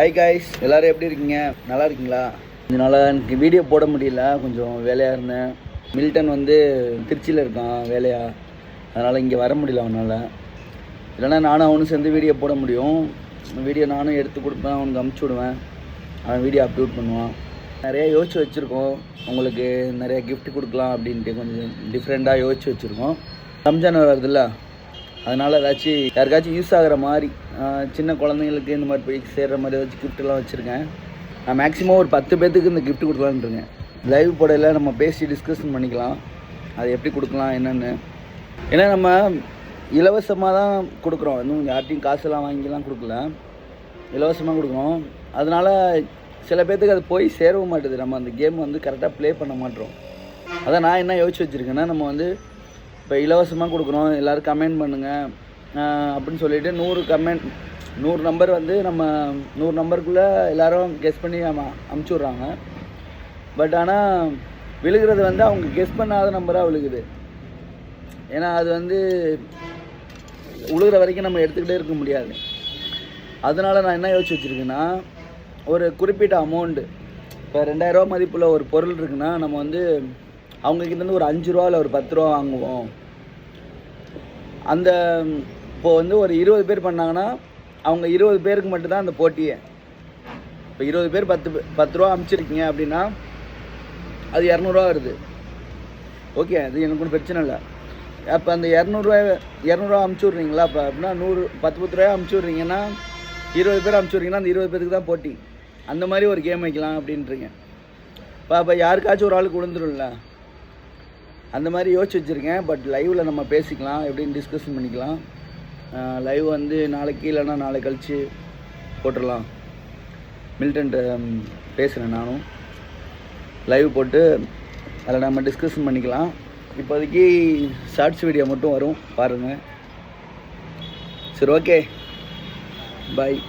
Hi guys, எல்லோரும் எப்படி இருக்கீங்க? நல்லா இருக்கீங்களா? கொஞ்சம் நாளாக எனக்கு வீடியோ போட முடியல, கொஞ்சம் வேலையாக இருந்தேன். மில்டன் வந்து திருச்சியில் இருக்கான் வேலையாக, அதனால் இங்கே வர முடியல அவனால். இல்லைனா நானும் அவனும் சேர்ந்து வீடியோ போட முடியும். வீடியோ நானும் எடுத்து கொடுப்பேன், அவனுக்கு அமுச்சு விடுவேன், அவன் வீடியோ அப்லோட் பண்ணுவான். நிறையா யோசிச்சு வச்சுருக்கோம், உங்களுக்கு நிறையா கிஃப்ட் கொடுக்கலாம் அப்படின்ட்டு கொஞ்சம் டிஃப்ரெண்ட்டாக யோசிச்சு வச்சுருக்கோம். ரம்ஜான் வருதுல்ல, அதனால் ஏதாச்சும் யாருக்காச்சும் யூஸ் ஆகிற மாதிரி சின்ன குழந்தைங்களுக்கு இந்த மாதிரி போய் சேர்கிற மாதிரி ஏதாச்சும் கிஃப்ட்லாம் வச்சுருக்கேன். நான் மேக்ஸிமம் ஒரு 10 பேர்த்துக்கு இந்த கிஃப்ட் கொடுக்கலான்ருங்க. லைவ் போடையில் நம்ம பேசி டிஸ்கஷன் பண்ணிக்கலாம், அது எப்படி கொடுக்கலாம் என்னென்னு. ஏன்னா நம்ம இலவசமாக தான் கொடுக்குறோம், இன்னும் யார்ட்டையும் காசெல்லாம் வாங்கிலாம் கொடுக்கல, இலவசமாக கொடுக்குறோம். அதனால் சில பேர்த்துக்கு அது போய் சேரவும் மாட்டுது, நம்ம அந்த கேம் வந்து கரெக்டாக ப்ளே பண்ண மாட்டோம். அதான் நான் என்ன யோசிச்சு வச்சுருக்கேன்னா, நம்ம வந்து இப்போ இலவசமாக கொடுக்குறோம், எல்லோரும் கமெண்ட் பண்ணுங்கள் அப்படின்னு சொல்லிவிட்டு 100 நம்பர் வந்து நம்ம 100 நம்பருக்குள்ளே எல்லோரும் கெஸ் பண்ணி அமுச்சு விட்றாங்க. பட் ஆனால் விழுகிறது வந்து அவங்க கெஸ் பண்ணாத நம்பராக விழுகுது. ஏன்னா அது வந்து விழுகிற வரைக்கும் நம்ம எடுத்துக்கிட்டே இருக்க முடியாது. அதனால் நான் என்ன யோசிச்சு வச்சுருக்கேன்னா, ஒரு குறிப்பிட்ட அமௌண்ட்டு, இப்போ 2000 ரூபா மதிப்புள்ள ஒரு பொருள் இருக்குன்னா, நம்ம வந்து அவங்கக்கிட்டேருந்து ஒரு 5 ரூபா இல்லை ஒரு 10 ரூபா வாங்குவோம். அந்த இப்போது வந்து ஒரு 20 பேர் பண்ணாங்கன்னா அவங்க 20 பேருக்கு மட்டும்தான் அந்த போட்டியே. இப்போ 20 பேர் 10 ரூபா அனுப்பிச்சிருக்கீங்க அப்படின்னா அது 200 வருது. ஓகே, அது எனக்கு ஒன்றும் பிரச்சனை இல்லை. அப்போ அந்த 200 அமுச்சு விட்றீங்களா? அப்போ அப்படின்னா 10 ரூபாய் அமுச்சு விட்றீங்கன்னா 20 பேர் அமுச்சு விட்றீங்கன்னா அந்த 20 பேருக்கு தான் போட்டி. அந்த மாதிரி ஒரு கேம் வைக்கலாம் அப்படின்றீங்க. அப்போ யாருக்காச்சும் ஒரு ஆளுக்கு விழுந்துரும்ல, அந்த மாதிரி யோசிச்சு வச்சுருக்கேன். பட் லைவில் நம்ம பேசிக்கலாம், எப்படின்னு டிஸ்கஷன் பண்ணிக்கலாம். லைவ் வந்து நாளைக்கு இல்லைன்னா நாளை கழித்து போட்டுடலாம். மில்டன்ட்ட பேசுகிறேன் நானும், லைவ் போட்டு அதில் நம்ம டிஸ்கஷன் பண்ணிக்கலாம். இப்போதைக்கு ஷார்ட்ஸ் வீடியோ மட்டும் வரும், பாருங்கள். சரி, ஓகே, பாய்.